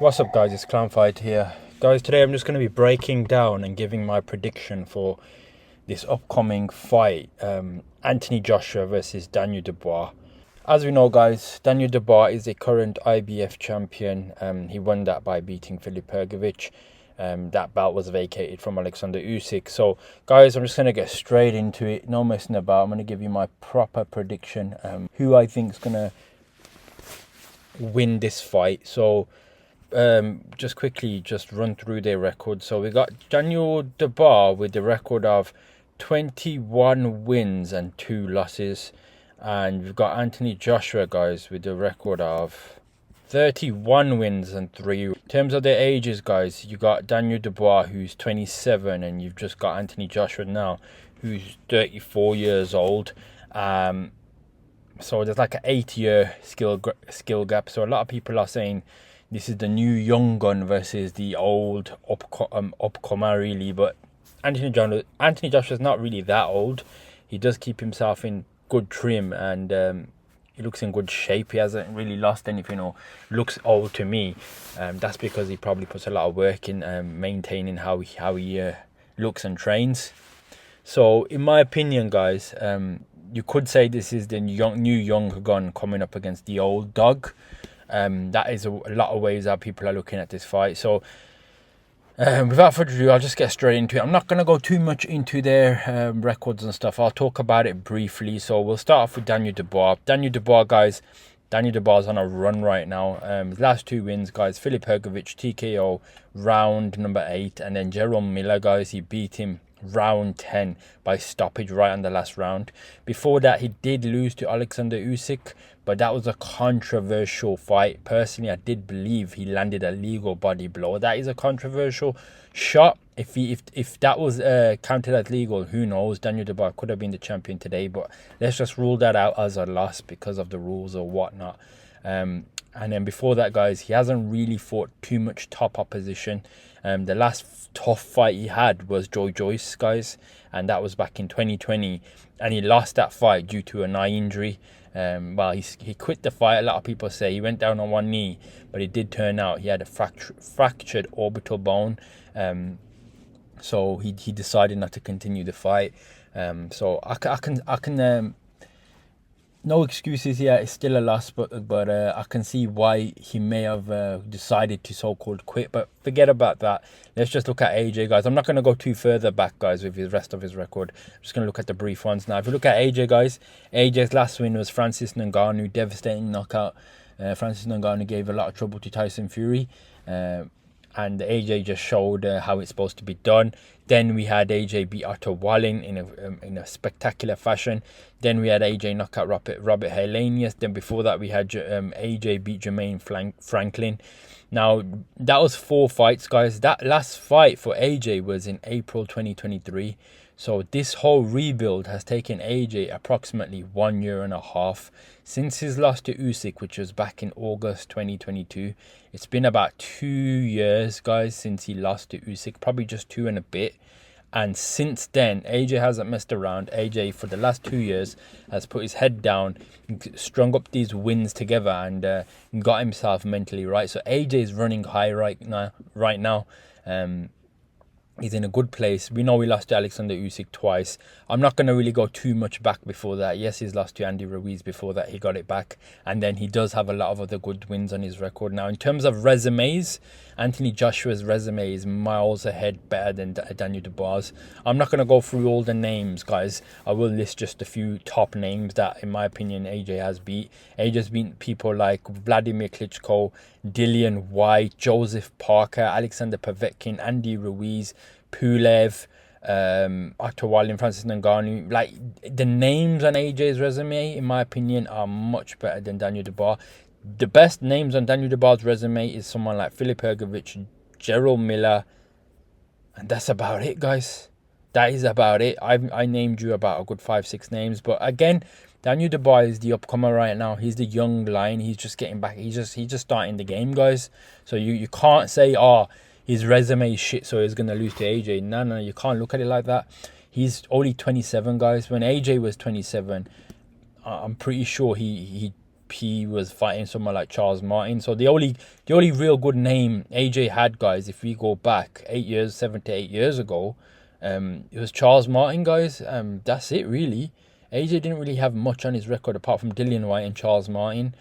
What's up guys, it's Clownfight here. Guys, today I'm just going to be breaking down and giving my prediction for this upcoming fight, Anthony Joshua versus Daniel Dubois. As we know guys, Daniel Dubois is a current IBF champion. He won that by beating Filip Hrgović. That belt was vacated from Alexander Usyk. So guys, I'm just going to get straight into it, no messing about. I'm going to give you my proper prediction, who I think is going to win this fight. So just quickly run through their record. So we got Daniel Dubois with the record of 21 wins and 2 losses, and we've got Anthony Joshua guys with the record of 31 wins and 3. In terms of their ages guys, you got Daniel Dubois who's 27, and you've just got Anthony Joshua now who's 34 years old. So there's like an 8-year skill gap. So a lot of people are saying this is the new young gun versus the old upcomer really. But Anthony Joshua is not really that old. He does keep himself in good trim, and he looks in good shape. He hasn't really lost anything or looks old to me. That's because he probably puts a lot of work in maintaining how he looks and trains. So in my opinion guys, you could say this is the new young gun coming up against the old dog. That is a lot of ways how people are looking at this fight. So without further ado, I'll just get straight into it. I'm not going to go too much into their records and stuff. I'll talk about it briefly. So we'll start off with Daniel Dubois. Daniel Dubois guys, Daniel Dubois is on a run right now. His last 2 wins guys, Filip Hrgović TKO round number 8, and then Jerome Miller guys, he beat him round 10 by stoppage right on the last round. Before that he did lose to Alexander Usyk, but that was a controversial fight. Personally, I did believe he landed a legal body blow. That is a controversial shot. If that was counted as legal, who knows, Daniel Dubois could have been the champion today. But let's just rule that out as a loss because of the rules or whatnot. And then before that guys, he hasn't really fought too much top opposition. The last tough fight he had was Joe Joyce guys, and that was back in 2020, and he lost that fight due to an eye injury. Well, he quit the fight. A lot of people say he went down on one knee, but it did turn out he had a fractured orbital bone. So he decided not to continue the fight. So I can no excuses here. It's still a loss, but I can see why he may have decided to so-called quit. But forget about that. Let's just look at AJ, guys. I'm not going to go too further back, guys, with the rest of his record. I'm just going to look at the brief ones now. If you look at AJ, guys, AJ's last win was Francis Ngannou, devastating knockout. Francis Ngannou gave a lot of trouble to Tyson Fury. And AJ just showed how it's supposed to be done. Then we had AJ beat Otto Wallin in a spectacular fashion. Then we had AJ knock out Robert Helenius. Then before that we had AJ beat Jermaine Franklin. Now that was 4 fights, guys. That last fight for AJ was in April 2023. So this whole rebuild has taken AJ approximately 1.5 years. Since his loss to Usyk, which was back in August 2022, it's been about 2 years, guys, since he lost to Usyk, probably just 2 and a bit. And since then, AJ hasn't messed around. AJ, for the last 2 years, has put his head down, strung up these wins together, and got himself mentally right. So AJ is running high right now. He's in a good place. We know he lost to Alexander Usyk twice. I'm not going to really go too much back before that. Yes, he's lost to Andy Ruiz before that. He got it back. And then he does have a lot of other good wins on his record. Now, in terms of resumes, Anthony Joshua's resume is miles ahead better than Daniel Dubois. I'm not going to go through all the names, guys. I will list just a few top names that, in my opinion, AJ has beat. AJ's beat people like Vladimir Klitschko, Dillian White, Joseph Parker, Alexander Povetkin, Andy Ruiz, Pulev, Otto Wallin, Francis Ngannou. Like, the names on AJ's resume, in my opinion, are much better than Daniel Dubois. The best names on Daniel Dubois' resume is someone like Filip Hrgović, Jerome Miller, and that's about it, guys. That is about it. I named you about a good 5-6 names, but again, Daniel Dubois is the upcomer right now. He's the young lion. He's just getting back. He's just starting the game, guys. So you can't say, oh, his resume is shit, so he's going to lose to AJ. No, you can't look at it like that. He's only 27, guys. When AJ was 27, I'm pretty sure he he was fighting someone like Charles Martin. So the only real good name AJ had, guys, if we go back 7 to 8 years ago, it was Charles Martin, guys. That's it really. AJ didn't really have much on his record apart from Dillian White and Charles Martin.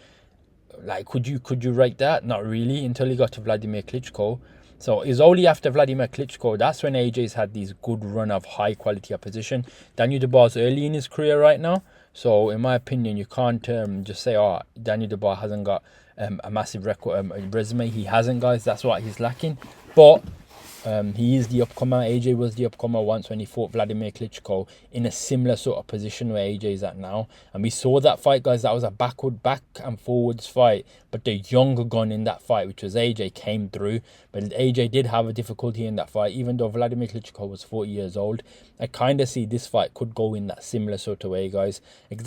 Like, could you rate that? Not really, until he got to Vladimir Klitschko. So it's only after Vladimir Klitschko that's when AJ's had these good run of high quality opposition. Daniel Dubois is early in his career right now, so in my opinion, you can't just say, oh, Daniel Dubois hasn't got a massive record resume. He hasn't, guys. That's what he's lacking. But he is the upcomer. AJ was the upcomer once when he fought Vladimir Klitschko in a similar sort of position where AJ is at now. And we saw that fight, guys. That was a back and forwards fight. But the younger gun in that fight, which was AJ, came through. But AJ did have a difficulty in that fight, even though Vladimir Klitschko was 40 years old. I kind of see this fight could go in that similar sort of way, guys.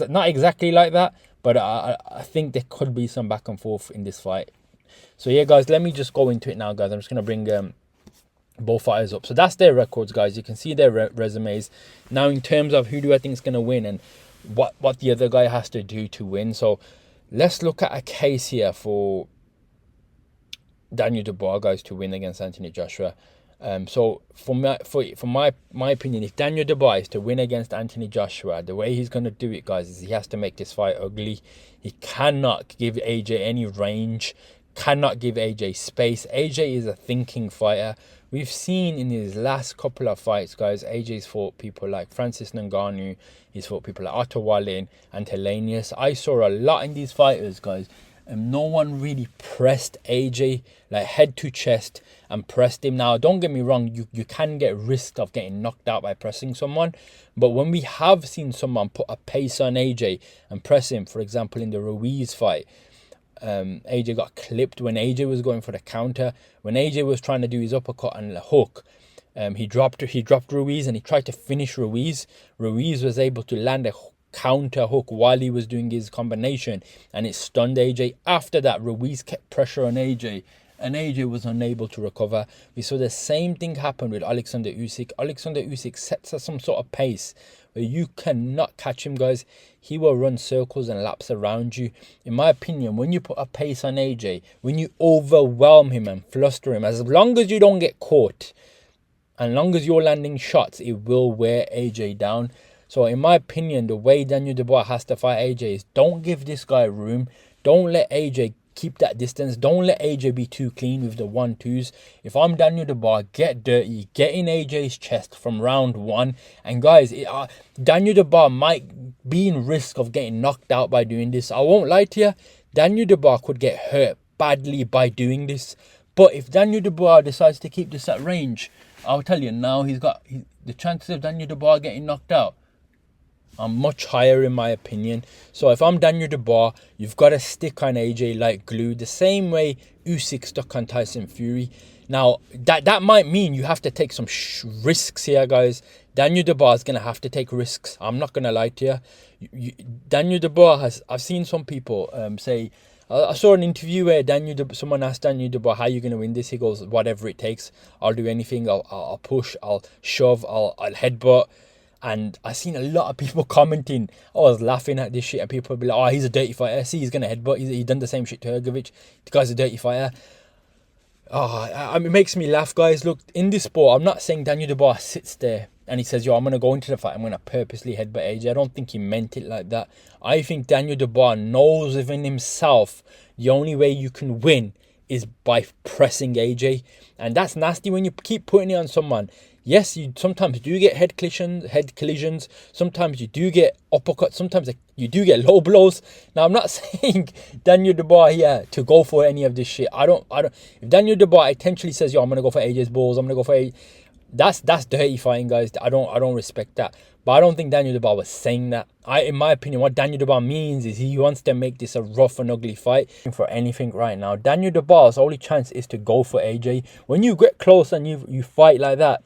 Not exactly like that, but I think there could be some back and forth in this fight. So yeah, guys, let me just go into it now, guys. I'm just going to bring both fighters up. So that's their records, guys. You can see their resumes. Now, in terms of who do I think is going to win and what the other guy has to do to win. So let's look at a case here for Daniel Dubois, guys, to win against Anthony Joshua. So for my opinion, if Daniel Dubois is to win against Anthony Joshua, the way he's going to do it, guys, is he has to make this fight ugly. He cannot give AJ any range, cannot give AJ space. AJ is a thinking fighter. We've seen in his last couple of fights, guys, AJ's fought people like Francis Ngannou. He's fought people like Otto Wallin and Helenius. I saw a lot in these fighters, guys. And no one really pressed AJ like head to chest and pressed him. Now, don't get me wrong, you can get risk of getting knocked out by pressing someone. But when we have seen someone put a pace on AJ and press him, for example, in the Ruiz fight, AJ got clipped when AJ was going for the counter. When AJ was trying to do his uppercut and the hook, he dropped Ruiz and he tried to finish Ruiz. Ruiz was able to land a counter hook while he was doing his combination, and it stunned AJ. After that, Ruiz kept pressure on AJ, and AJ was unable to recover. We saw the same thing happen with Alexander Usyk. Alexander Usyk sets us some sort of pace where you cannot catch him, guys. He will run circles and laps around you. In my opinion, when you put a pace on AJ, when you overwhelm him and fluster him, as long as you don't get caught, and long as you're landing shots, it will wear AJ down. So in my opinion, the way Daniel Dubois has to fight AJ is don't give this guy room. Don't let AJ keep that distance. Don't let AJ be too clean with the 1-2s. If I'm Daniel Dubois, get dirty. Get in AJ's chest from round one. And guys, Daniel Dubois might be in risk of getting knocked out by doing this. I won't lie to you. Daniel Dubois could get hurt badly by doing this. But if Daniel Dubois decides to keep this at range, I'll tell you now, the chances of Daniel Dubois getting knocked out are much higher in my opinion. So if I'm Daniel Dubois, you've got to stick on AJ like glue, the same way Usyk stuck on Tyson Fury. Now, that might mean you have to take some risks here, guys. Daniel Dubois is going to have to take risks. I'm not going to lie to you. Daniel Dubois I've seen some people say, I saw an interview where someone asked Daniel Dubois, how are you going to win this? He goes, whatever it takes. I'll do anything. I'll push, I'll shove, I'll headbutt. And I seen a lot of people commenting. I was laughing at this shit, and people would be like, oh, he's a dirty fighter. See, he's going to headbutt. He's done the same shit to Hergovic. The guy's a dirty fighter. Oh, it makes me laugh, guys. Look, in this sport, I'm not saying Daniel Dubois sits there and he says, yo, I'm going to go into the fight, I'm going to purposely headbutt AJ. I don't think he meant it like that. I think Daniel Dubois knows within himself the only way you can win is by pressing AJ. And that's nasty when you keep putting it on someone. Yes, you sometimes do get head collisions. Sometimes you do get uppercuts. Sometimes you do get low blows. Now, I'm not saying Daniel Dubois here to go for any of this shit. I don't. If Daniel Dubois intentionally says, "Yo, I'm gonna go for AJ's balls. I'm gonna go for AJ," that's dirty fighting, guys. I don't respect that. But I don't think Daniel Dubois was saying that. In my opinion, what Daniel Dubois means is he wants to make this a rough and ugly fight. For anything right now, Daniel Dubois' only chance is to go for AJ. When you get close and you fight like that,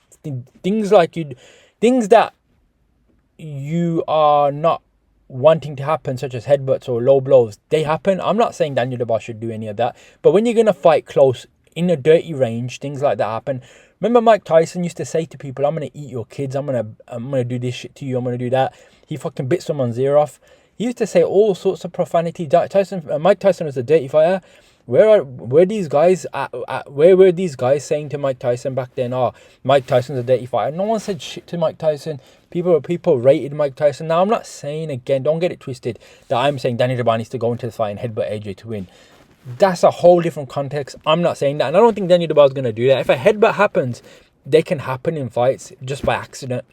things that you are not wanting to happen, such as headbutts or low blows, they happen. I'm not saying Daniel Dubois should do any of that, but when you're gonna fight close in a dirty range, things like that happen. Remember Mike Tyson used to say to people, I'm gonna eat your kids, I'm gonna do this shit to you, I'm gonna do that. He fucking bit someone's ear off. He used to say all sorts of profanity. Mike Tyson was a dirty fighter. Where these guys where were these guys saying to Mike Tyson back then, oh, Mike Tyson's a dirty fighter? No one said shit to Mike Tyson. People rated Mike Tyson. Now I'm not saying, again, don't get it twisted, that I'm saying Danny Dubois needs to go into the fight and headbutt AJ to win. That's a whole different context. I'm not saying that, and I don't think Danny Dubois is going to do that. If a headbutt happens, they can happen in fights just by accident.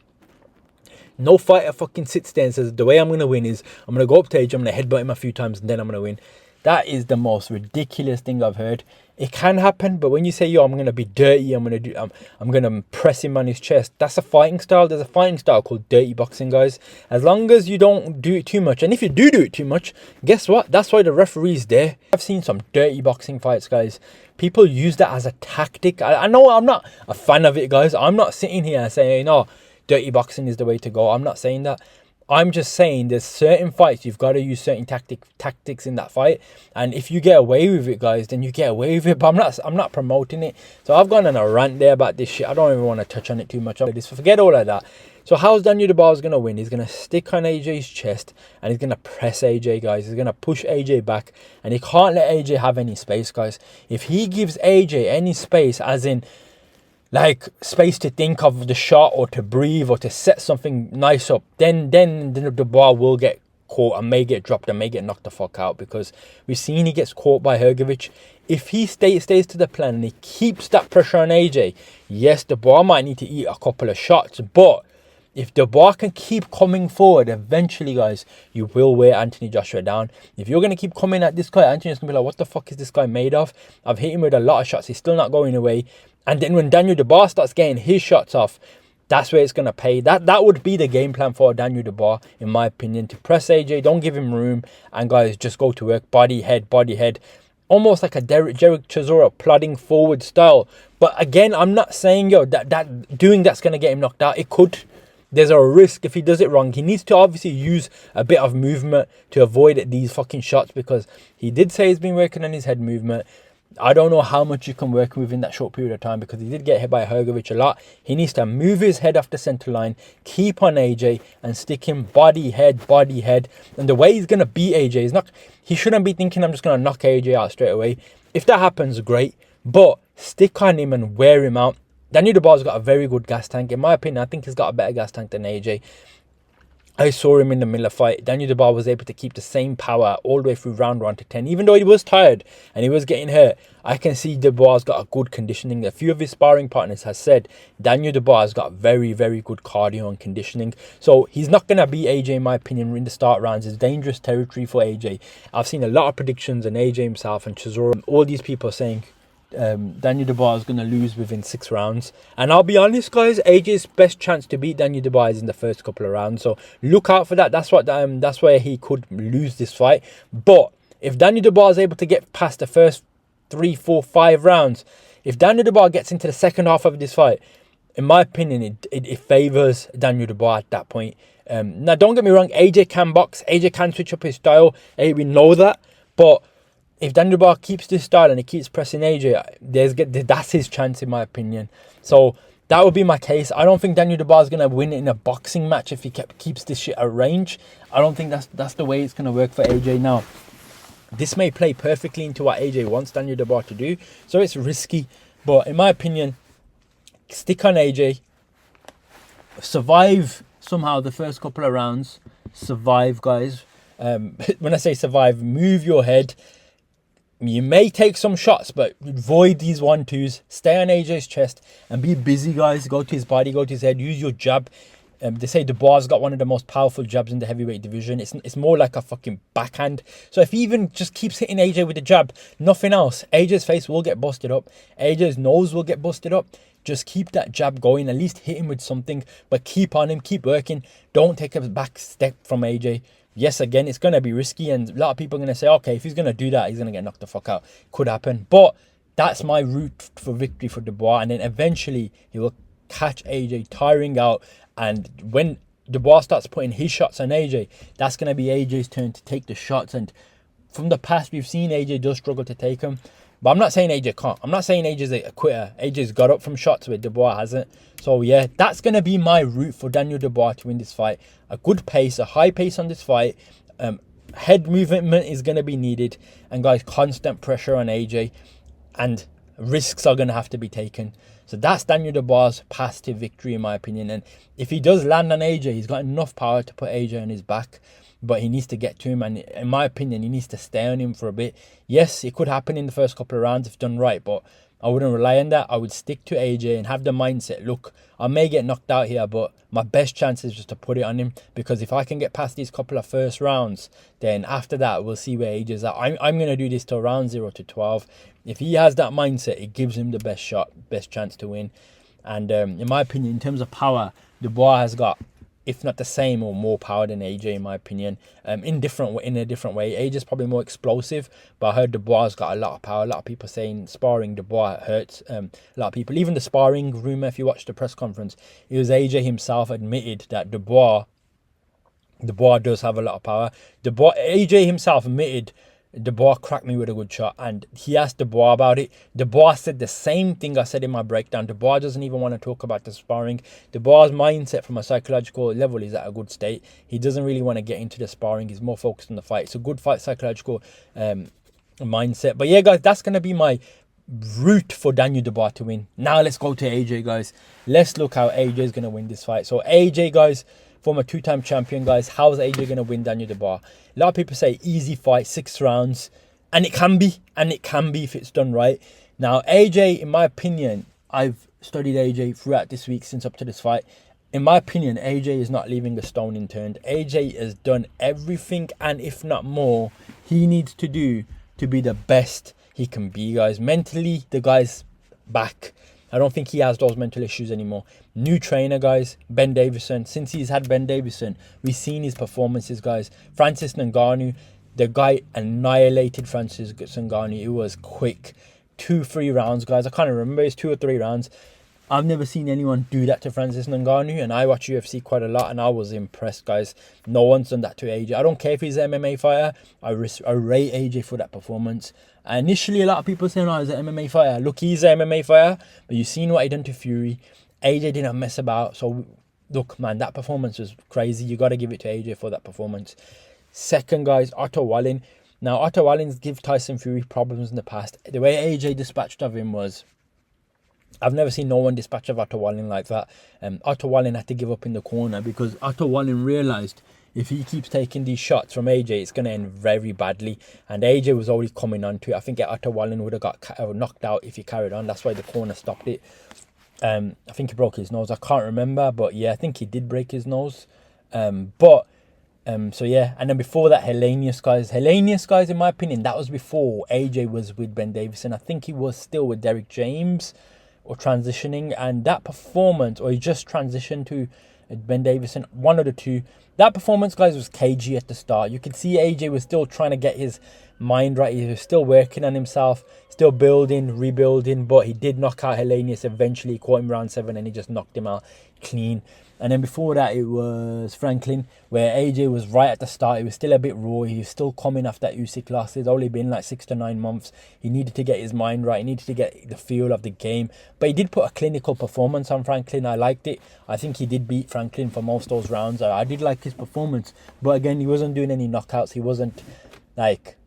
No fighter fucking sits there and says, the way I'm going to win is I'm going to go up to AJ, I'm going to headbutt him a few times, and then I'm going to win. That is the most ridiculous thing I've heard. It can happen, but when you say, yo, I'm going to be dirty, I'm going to press him on his chest, that's a fighting style. There's a fighting style called dirty boxing, guys. As long as you don't do it too much, and if you do it too much, guess what? That's why the referee's there. I've seen some dirty boxing fights, guys. People use that as a tactic. I know I'm not a fan of it, guys. I'm not sitting here saying, no, dirty boxing is the way to go. I'm not saying that. I'm just saying there's certain fights you've got to use certain tactics in that fight, and if you get away with it, guys, then you get away with it. But I'm not promoting it. So I've gone on a rant there about this shit. I don't even want to touch on it too much. Forget all of that. So how's Daniel Dubois going to win? He's going to stick on AJ's chest and he's going to press AJ, guys. He's going to push AJ back, and he can't let AJ have any space, guys. If he gives AJ any space, as in like space to think of the shot or to breathe or to set something nice up, then the ball will get caught and may get dropped and may get knocked the fuck out, because we've seen he gets caught by Hrgovic. If he stays to the plan and he keeps that pressure on AJ, yes, the ball might need to eat a couple of shots, but if Dubois can keep coming forward, eventually, guys, you will wear Anthony Joshua down. If you're going to keep coming at this guy, Anthony's going to be like, what the fuck is this guy made of? I've hit him with a lot of shots. He's still not going away. And then when Daniel Dubois starts getting his shots off, that's where it's going to pay. That would be the game plan for Daniel Dubois, in my opinion, to press AJ, don't give him room, and guys, just go to work, body, head. Almost like a Derek Chisora plodding forward style. But again, I'm not saying, yo, that doing that's going to get him knocked out. It could. There's a risk if he does it wrong. He needs to obviously use a bit of movement to avoid these fucking shots, because he did say he's been working on his head movement. I don't know how much you can work within that short period of time, because he did get hit by Hrgovic a lot. He needs to move his head off the center line, keep on AJ, and stick him body, head. And the way he's going to beat AJ, he shouldn't be thinking, I'm just going to knock AJ out straight away. If that happens, great. But stick on him and wear him out. Daniel Dubois has got a very good gas tank. In my opinion, I think he's got a better gas tank than AJ. I saw him in the Miller fight. Daniel Dubois was able to keep the same power all the way through round 1 to 10. Even though he was tired and he was getting hurt, I can see Dubois has got a good conditioning. A few of his sparring partners have said Daniel Dubois has got very, very good cardio and conditioning. So he's not going to beat AJ, in my opinion, in the start rounds. It's dangerous territory for AJ. I've seen a lot of predictions, and AJ himself and Chisora, all these people saying Daniel Dubois is going to lose within 6 rounds. And I'll be honest, guys, AJ's best chance to beat Daniel Dubois is in the first couple of rounds. So look out for that. That's where he could lose this fight. But if Daniel Dubois is able to get past the first 3, 4, 5 rounds, if Daniel Dubois gets into the second half of this fight, in my opinion, it favors Daniel Dubois at that point. Now, don't get me wrong, AJ can box. AJ can switch up his style. We know that. But if Daniel Dubois keeps this style and he keeps pressing AJ, that's his chance, in my opinion. So that would be my case. I don't think Daniel Dubois is going to win it in a boxing match if he keeps this shit at range. I don't think that's the way it's going to work for AJ. Now, this may play perfectly into what AJ wants Daniel Dubois to do, so it's risky. But in my opinion, stick on AJ, survive somehow the first couple of rounds. Survive, guys. When I say survive, move your head. You may take some shots, but avoid these 1-2s. Stay on AJ's chest and be busy, guys. Go to his body, go to his head. Use your jab. They say Dubois got one of the most powerful jabs in the heavyweight division. It's more like a fucking backhand. So if he even just keeps hitting AJ with the jab, nothing else, AJ's face will get busted up. AJ's nose will get busted up. Just keep that jab going. At least hit him with something. But keep on him. Keep working. Don't take a back step from AJ. Yes, again, it's going to be risky, and a lot of people are going to say, okay, if he's going to do that, he's going to get knocked the fuck out. Could happen. But that's my route for victory for Dubois, and then eventually he will catch AJ tiring out, and when Dubois starts putting his shots on AJ, that's going to be AJ's turn to take the shots, and from the past, we've seen AJ does struggle to take them. But I'm not saying AJ can't. I'm not saying AJ's a quitter. AJ's got up from shots where Dubois hasn't. So yeah, that's going to be my route for Daniel Dubois to win this fight. A good pace, a high pace on this fight. Head movement is going to be needed, and guys, constant pressure on AJ, and risks are going to have to be taken. So that's Daniel Dubois' path to victory, in my opinion. And if he does land on AJ, he's got enough power to put AJ on his back, but he needs to get to him. And in my opinion, he needs to stay on him for a bit. Yes, it could happen in the first couple of rounds if done right, but I wouldn't rely on that. I would stick to AJ and have the mindset, look, I may get knocked out here, but my best chance is just to put it on him, because if I can get past these couple of first rounds, then after that, we'll see where AJ is at. I'm going to do this till round 0 to 12. If he has that mindset, it gives him the best shot, best chance to win. And in my opinion, in terms of power, Dubois has got, if not the same or more power than AJ, in my opinion. In a different way. AJ's probably more explosive, but I heard Dubois got a lot of power. A lot of people saying sparring Dubois hurts. A lot of people, even the sparring rumor, if you watch the press conference, it was AJ himself admitted that Dubois does have a lot of power. AJ himself admitted Dubois cracked me with a good shot, and he asked Dubois about it. Dubois said the same thing I said in my breakdown. Dubois doesn't even want to talk about the sparring. Dubois' mindset from a psychological level is at a good state. He doesn't really want to get into the sparring. He's more focused on the fight. It's a good fight psychological mindset. But yeah, guys, that's going to be my route for Daniel Dubois to win. Now let's go to AJ, guys. Let's look how AJ is going to win this fight. So AJ, guys, former two-time champion, guys. How's AJ going to win Daniel Dubois? A lot of people say easy fight, 6 rounds. And it can be. And it can be if it's done right. Now, AJ, in my opinion, I've studied AJ throughout this week since up to this fight. In my opinion, AJ is not leaving a stone unturned. AJ has done everything, and if not more, he needs to do to be the best he can be, guys. Mentally, the guy's back. I don't think he has those mental issues anymore. New trainer, guys, Ben Davison. Since he's had Ben Davison, we've seen his performances, guys. Francis Ngannou, the guy annihilated Francis Ngannou. It was quick. 2-3 rounds, guys. I can't remember. It's 2 or 3 rounds. I've never seen anyone do that to Francis Ngannou, and I watch UFC quite a lot, and I was impressed, guys. No one's done that to AJ. I don't care if he's an MMA fighter. I rate AJ for that performance. Initially, a lot of people saying, oh, he's an MMA fighter. Look, he's an MMA fighter, but you've seen what he done to Fury. AJ didn't mess about. So, look, man, that performance was crazy. You got to give it to AJ for that performance. Second, guys, Otto Wallin. Now, Otto Wallin's give Tyson Fury problems in the past. The way AJ dispatched of him was, I've never seen no one dispatch of Otto Wallin like that. Otto Wallin had to give up in the corner because Otto Wallin realised if he keeps taking these shots from AJ, it's going to end very badly. And AJ was always coming on to it. I think Otto Wallin would have got knocked out if he carried on. That's why the corner stopped it. I think he broke his nose. I can't remember. But yeah, I think he did break his nose. So yeah. And then before that, Hellenius, guys, in my opinion, that was before AJ was with Ben Davison. I think he was still with Derek James or transitioning. And that performance, or he just transitioned to Ben Davison, one of the two. That performance, guys, was cagey at the start. You could see AJ was still trying to get his mind right. He was still working on himself, still building, rebuilding, but he did knock out Hellenius eventually. He caught him round 7 and he just knocked him out clean. And then before that, it was Franklin, where AJ was right at the start. He was still a bit raw. He was still coming off that Usyk loss. It's only been like 6 to 9 months. He needed to get his mind right. He needed to get the feel of the game. But he did put a clinical performance on Franklin. I liked it. I think he did beat Franklin for most of those rounds. I did like his performance. But again, he wasn't doing any knockouts. He wasn't like...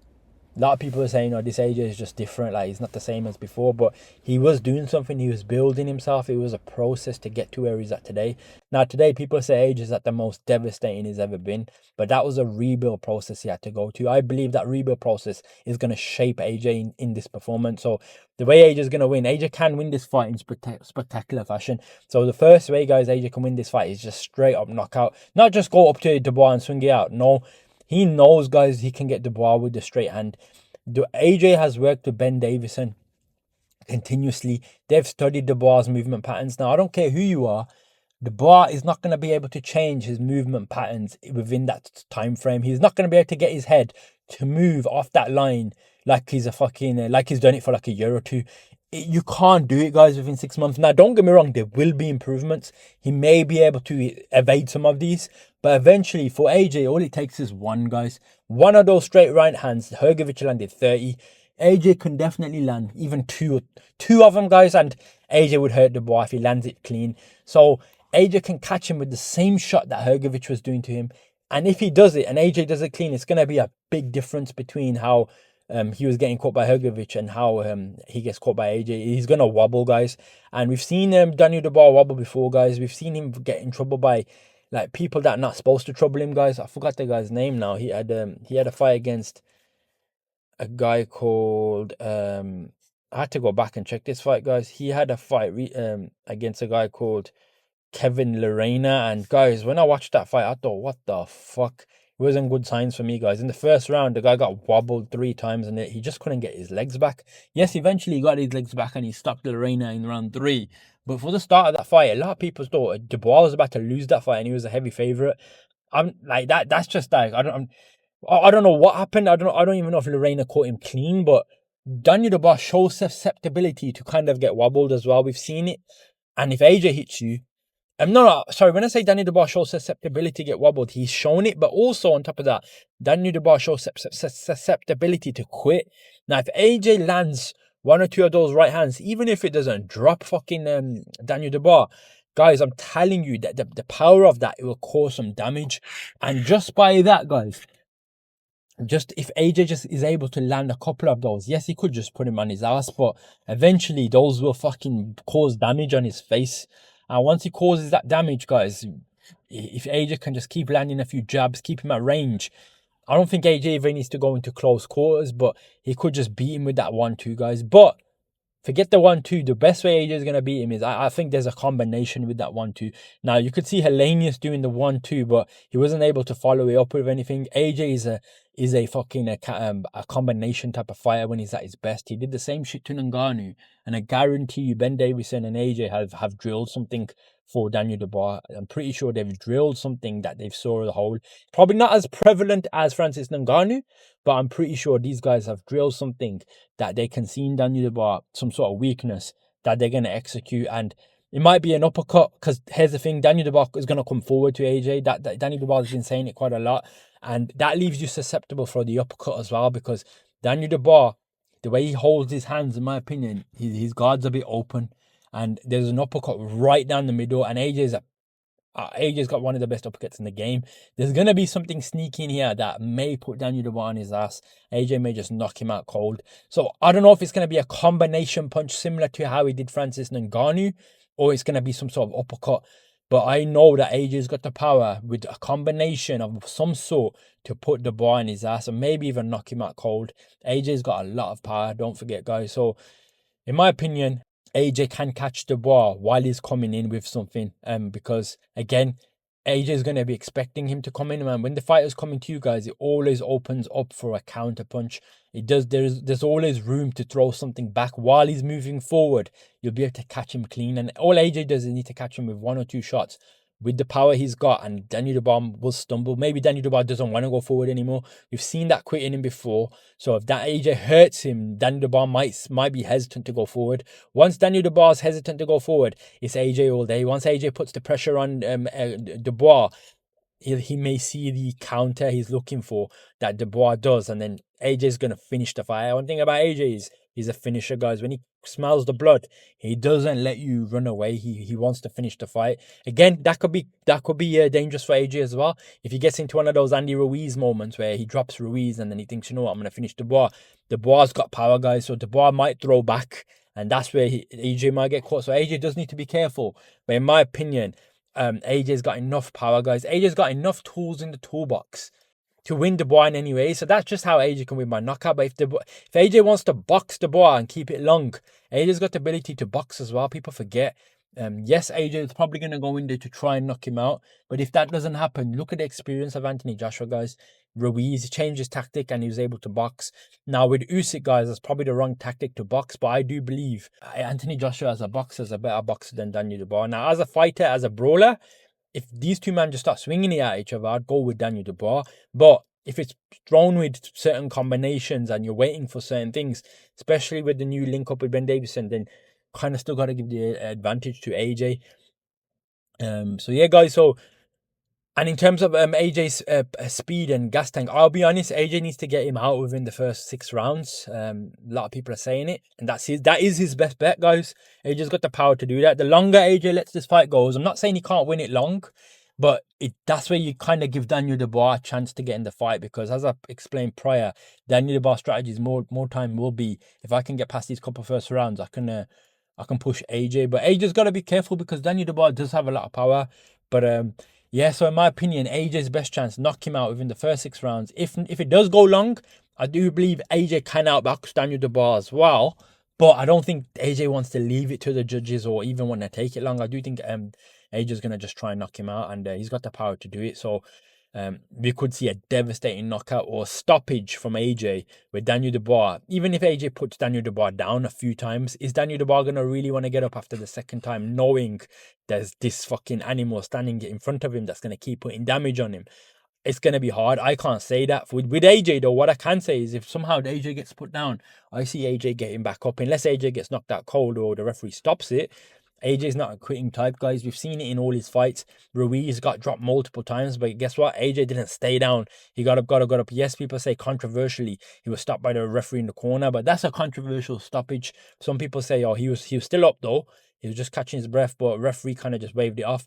A lot of people are saying, oh, this AJ is just different. Like, he's not the same as before. But he was doing something. He was building himself. It was a process to get to where he's at today. Now, today, people say AJ is at the most devastating he's ever been. But that was a rebuild process he had to go to. I believe that rebuild process is going to shape AJ in this performance. So, the way AJ is going to win, AJ can win this fight in spectacular fashion. So, the first way, guys, AJ can win this fight is just straight up knockout. Not just go up to Dubois and swing it out. No. He knows, guys, he can get Dubois with the straight hand. AJ has worked with Ben Davison continuously. They've studied Dubois' movement patterns. Now, I don't care who you are. Dubois is not going to be able to change his movement patterns within that time frame. He's not going to be able to get his head to move off that line like he's like he's done it for like a year or two. You can't do it, guys, within 6 months. Now, don't get me wrong, there will be improvements. He may be able to evade some of these, but eventually, for AJ, all it takes is one, guys. One of those straight right hands. Hrgović landed 30. AJ can definitely land even two of them, guys, and AJ would hurt Dubois if he lands it clean. So AJ can catch him with the same shot that Hrgović was doing to him, And if he does it and AJ does it clean, it's gonna be a big difference between how he was getting caught by Hergovic and how he gets caught by AJ. He's gonna wobble, guys. And we've seen Daniel Dubois wobble before, guys. We've seen him get in trouble by like people that are not supposed to trouble him, guys. I forgot the guy's name now. He had a fight against a guy called I had to go back and check this fight, guys. He had a fight against a guy called Kevin Lorena. And guys, when I watched that fight, I thought, what the fuck? It wasn't good signs for me, guys. In the first round, the guy got wobbled 3 times and he just couldn't get his legs back. Yes, eventually he got his legs back and he stopped Lorena in round 3. But for the start of that fight, a lot of people thought Dubois was about to lose that fight and he was a heavy favorite. I'm like that. That's just like I don't know what happened. I don't even know if Lorena caught him clean, but Daniel Dubois shows susceptibility to kind of get wobbled as well. We've seen it. And if AJ hits you, no, sorry. When I say Daniel Dubois shows susceptibility to get wobbled, he's shown it. But also on top of that, Daniel Dubois shows susceptibility to quit. Now, if AJ lands 1 or 2 of those right hands, even if it doesn't drop fucking Daniel Dubois, guys, I'm telling you that the power of that, it will cause some damage. And just by that, guys, just if AJ just is able to land a couple of those, yes, he could just put him on his ass, but eventually those will fucking cause damage on his face. And once he causes that damage, guys, if AJ can just keep landing a few jabs, keep him at range, I don't think AJ even needs to go into close quarters, but he could just beat him with that 1-2, guys. But forget the 1-2. The best way AJ is going to beat him is I think there's a combination with that 1-2. Now, you could see Hellenius doing the 1-2, but he wasn't able to follow it up with anything. AJ is a fucking a combination type of fighter when he's at his best. He did the same shit to Ngannou, and I guarantee you Ben Davison and AJ have drilled something for Daniel Dubois. I'm pretty sure they've drilled something that they've saw the hole. Probably not as prevalent as Francis Ngannou, but I'm pretty sure these guys have drilled something that they can see in Daniel Dubois, some sort of weakness that they're going to execute. And it might be an uppercut, because here's the thing, Daniel Dubois is going to come forward to AJ. That Daniel Dubois has been saying it quite a lot. And that leaves you susceptible for the uppercut as well, because Daniel Dubois, the way he holds his hands, in my opinion, his guard's a bit open. And there's an uppercut right down the middle. And AJ's got one of the best uppercuts in the game. There's going to be something sneaky in here that may put Daniel Dubois on his ass. AJ may just knock him out cold. So I don't know if it's going to be a combination punch similar to how he did Francis Ngannou, or it's going to be some sort of uppercut. But I know that AJ's got the power with a combination of some sort to put Dubois on his ass and maybe even knock him out cold. AJ's got a lot of power, don't forget, guys. So in my opinion, AJ can catch Dubois while he's coming in with something. Because again, AJ is going to be expecting him to come in, man. When the fight is coming to you guys, it always opens up for a counter punch. It does. There's always room to throw something back while he's moving forward. You'll be able to catch him clean, and all AJ does is need to catch him with 1 or 2 shots. With the power he's got, and Daniel Dubois will stumble. Maybe Daniel Dubois doesn't want to go forward anymore. We've seen that quitting him before. So if that AJ hurts him, Daniel Dubois might be hesitant to go forward. Once Daniel Dubois is hesitant to go forward, it's AJ all day. Once AJ puts the pressure on Dubois, he may see the counter he's looking for that Dubois does, and then AJ's going to finish the fight. One thing about AJ is he's a finisher, guys. When he smells the blood, he doesn't let you run away. He wants to finish the fight. Again, that could be dangerous for AJ as well. If he gets into one of those Andy Ruiz moments where he drops Ruiz and then he thinks, you know what, I'm going to finish Dubois. Dubois got power, guys, so Dubois might throw back, and that's where AJ might get caught. So AJ does need to be careful. But in my opinion, AJ's got enough power, guys. AJ's got enough tools in the toolbox to win Dubois in any way. So that's just how AJ can win by knockout. But if AJ wants to box Dubois and keep it long, AJ's got the ability to box as well. People forget. Yes, AJ is probably going to go in there to try and knock him out. But if that doesn't happen, look at the experience of Anthony Joshua, guys. Ruiz changed his tactic and he was able to box. Now with Usyk, guys, that's probably the wrong tactic to box. But I do believe Anthony Joshua as a boxer is a better boxer than Daniel Dubois. Now as a fighter, as a brawler, if these two men just start swinging it at each other, I'd go with Daniel Dubois. But if it's thrown with certain combinations and you're waiting for certain things, especially with the new link up with Ben Davison, then kind of still got to give the advantage to AJ. So yeah, guys. And in terms of AJ's speed and gas tank, I'll be honest, AJ needs to get him out within the first 6 rounds. A lot of people are saying it, and that is his best bet, guys. AJ's got the power to do that. The longer AJ lets this fight go, I'm not saying he can't win it long, But that's where you kind of give Daniel Dubois a chance to get in the fight, because as I explained prior, Daniel Dubois' strategies more time will be, if I can get past these couple first rounds, I can push AJ. But AJ's got to be careful because Daniel Dubois does have a lot of power. But yeah, so in my opinion, AJ's best chance, knock him out within the first 6 rounds. If it does go long, I do believe AJ can outbox Daniel Dubois as well. But I don't think AJ wants to leave it to the judges or even want to take it long. I do think AJ's going to just try and knock him out, and he's got the power to do it. So we could see a devastating knockout or stoppage from AJ with Daniel Dubois. Even if AJ puts Daniel Dubois down a few times, is Daniel Dubois going to really want to get up after the second time, knowing there's this fucking animal standing in front of him that's going to keep putting damage on him? It's going to be hard. I can't say that. With AJ, though, what I can say is if somehow the AJ gets put down, I see AJ getting back up. Unless AJ gets knocked out cold or the referee stops it, AJ's not a quitting type, guys. We've seen it in all his fights. Ruiz got dropped multiple times, but guess what? AJ didn't stay down. He got up. Yes, people say controversially he was stopped by the referee in the corner, but that's a controversial stoppage. Some people say, oh, he was still up though. He was just catching his breath, but referee kind of just waved it off.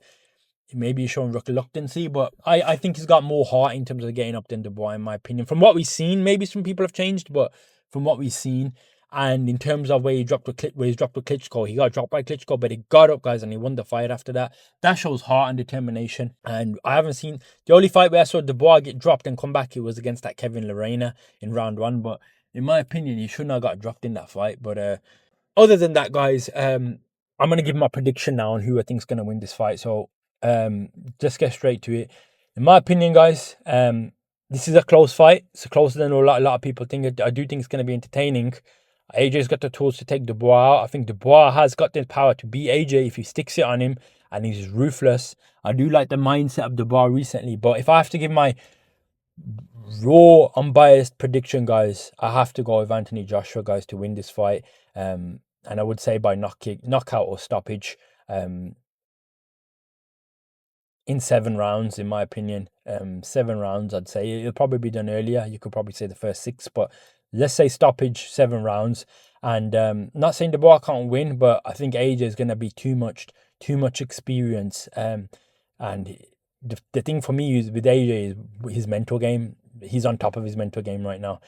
Maybe he's showing reluctancy, but I think he's got more heart in terms of getting up than Dubois, in my opinion. From what we've seen, maybe some people have changed, but from what we've seen, and in terms of where he's dropped with Klitschko, he got dropped by Klitschko, but he got up, guys, and he won the fight after that. That shows heart and determination. And I haven't seen the only fight where I saw Dubois get dropped and come back. It was against that Kevin Lorena in round 1. But in my opinion, he shouldn't have got dropped in that fight. But other than that, guys, I'm gonna give my prediction now on who I think is gonna win this fight. So just get straight to it. In my opinion, guys, this is a close fight. It's closer than a lot of people think. I do think it's gonna be entertaining. AJ's got the tools to take Dubois out. I think Dubois has got the power to beat AJ if he sticks it on him and he's ruthless. I do like the mindset of Dubois recently, but if I have to give my raw, unbiased prediction, guys, I have to go with Anthony Joshua, guys, to win this fight. And I would say by knockout or stoppage. In 7 rounds, in my opinion. 7 rounds, I'd say. It'll probably be done earlier. You could probably say the first 6, but let's say stoppage, 7 rounds. And not saying Dubois can't win, but I think AJ is going to be too much experience. And the thing for me is with AJ is his mental game. He's on top of his mental game right now.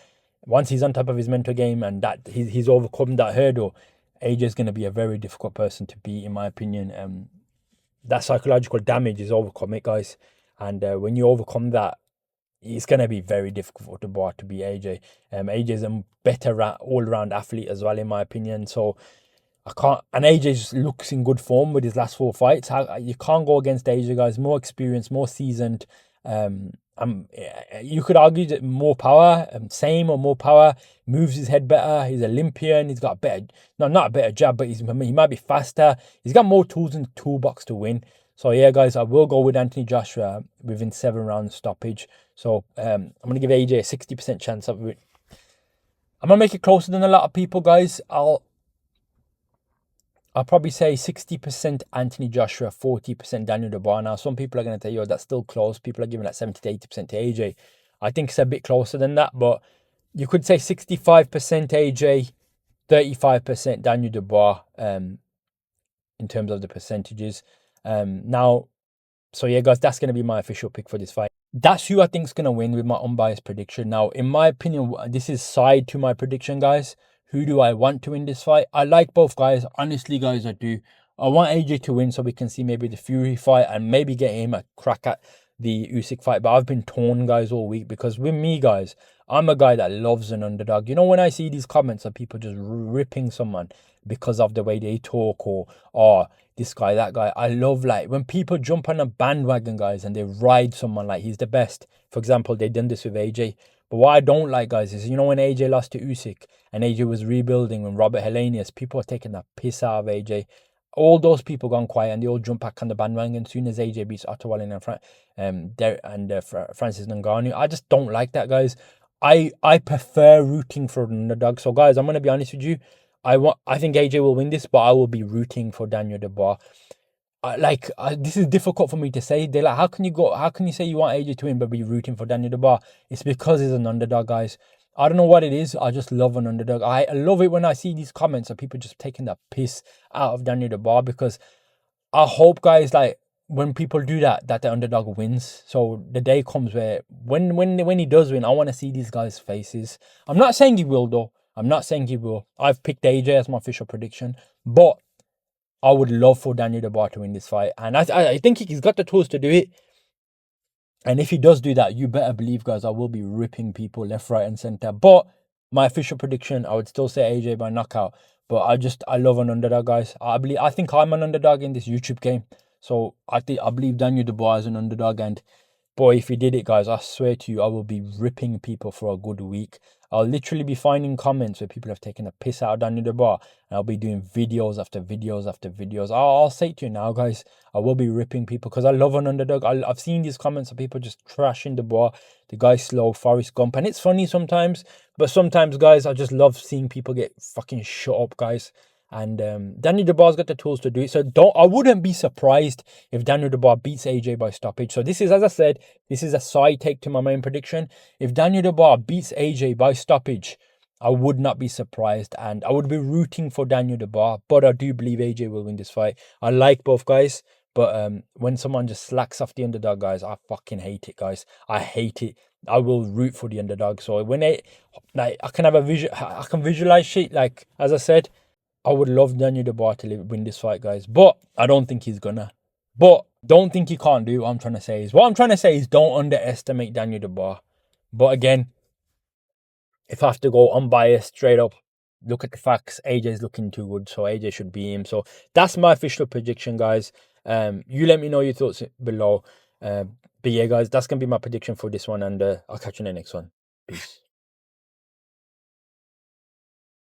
Once he's on top of his mental game and that he's overcome that hurdle, AJ is going to be a very difficult person to beat, in my opinion. That psychological damage is overcome it, guys. And when you overcome that, it's going to be very difficult to beat AJ. AJ is a better all-round athlete as well, in my opinion. So I can't. And AJ just looks in good form with his last 4 fights. You can't go against AJ, guys. More experienced, more seasoned. You could argue that more power, same or more power, moves his head better. He's Olympian. He's got better, not a better jab, but he might be faster. He's got more tools in the toolbox to win. So yeah, guys, I will go with Anthony Joshua within 7 rounds stoppage. So I'm gonna give AJ a 60% chance of it. I'm gonna make it closer than a lot of people, guys. I'll probably say 60% Anthony Joshua, 40% Daniel Dubois. Now, some people are going to tell you, that's still close. People are giving that 70 to 80% to AJ. I think it's a bit closer than that, but you could say 65% AJ, 35% Daniel Dubois in terms of the percentages. Now, so yeah, guys, that's going to be my official pick for this fight. That's who I think is going to win with my unbiased prediction. Now, in my opinion, this is side to my prediction, guys. Who do I want to win this fight? I like both guys. Honestly, guys, I do. I want AJ to win so we can see maybe the Fury fight and maybe get him a crack at the Usyk fight. But I've been torn, guys, all week because with me, guys, I'm a guy that loves an underdog. You know, when I see these comments of people just ripping someone because of the way they talk or, oh, this guy, that guy. I love, like, when people jump on a bandwagon, guys, and they ride someone like he's the best. For example, they done this with AJ. But what I don't like, guys, is, you know, when AJ lost to Usyk and AJ was rebuilding when Robert Helenius, people are taking the piss out of AJ. All those people gone quiet and they all jump back on the bandwagon as soon as AJ beats Otto Wallin and Francis Ngannou. I just don't like that, guys. I prefer rooting for an underdog. So, guys, I'm going to be honest with you. I think AJ will win this, but I will be rooting for Daniel Dubois. This is difficult for me to say. They're like, how can you say you want AJ to win but be rooting for Daniel Dubois? It's because he's an underdog, guys. I don't know what it is. I just love an underdog. I love it when I see these comments of people just taking the piss out of Daniel Dubois, because I hope, guys, like, when people do that, that the underdog wins. So the day comes where when he does win, I want to see these guys' faces. I'm not saying he will though. I'm not saying he will. I've picked AJ as my official prediction, but I would love for Daniel Dubois to win this fight, and I think he's got the tools to do it. And if he does do that, you better believe, guys, I will be ripping people left, right, and center. But my official prediction, I would still say AJ by knockout. But I love an underdog, guys. I think I'm an underdog in this YouTube game. So I believe Daniel Dubois is an underdog, and boy, if he did it, guys, I swear to you, I will be ripping people for a good week. I'll literally be finding comments where people have taken a piss out of Daniel Dubois, and I'll be doing videos after videos after videos. I'll say to you now, guys, I will be ripping people because I love an underdog. I've seen these comments of people just trashing Dubois, the guy's slow, Forrest Gump, and it's funny sometimes, but sometimes, guys, I just love seeing people get fucking shut up, guys. And Daniel Dubois got the tools to do it. So I wouldn't be surprised if Daniel Dubois beats AJ by stoppage. So this is, as I said, this is a side take to my main prediction. If Daniel Dubois beats AJ by stoppage, I would not be surprised, and I would be rooting for Daniel Dubois. But I do believe AJ will win this fight. I like both guys, but when someone just slacks off the underdog, guys, I fucking hate it, guys. I hate it. I will root for the underdog. So when I can have I can visualize shit. Like as I said, I would love Daniel Dubois to win this fight, guys, but I don't think he's gonna. But don't think he can't do what I'm trying to say is don't underestimate Daniel Dubois. But again, if I have to go unbiased, straight up, look at the facts. AJ's looking too good, so AJ should be him. So that's my official prediction, guys. You let me know your thoughts below. But yeah, guys, that's gonna be my prediction for this one, and I'll catch you in the next one. Peace.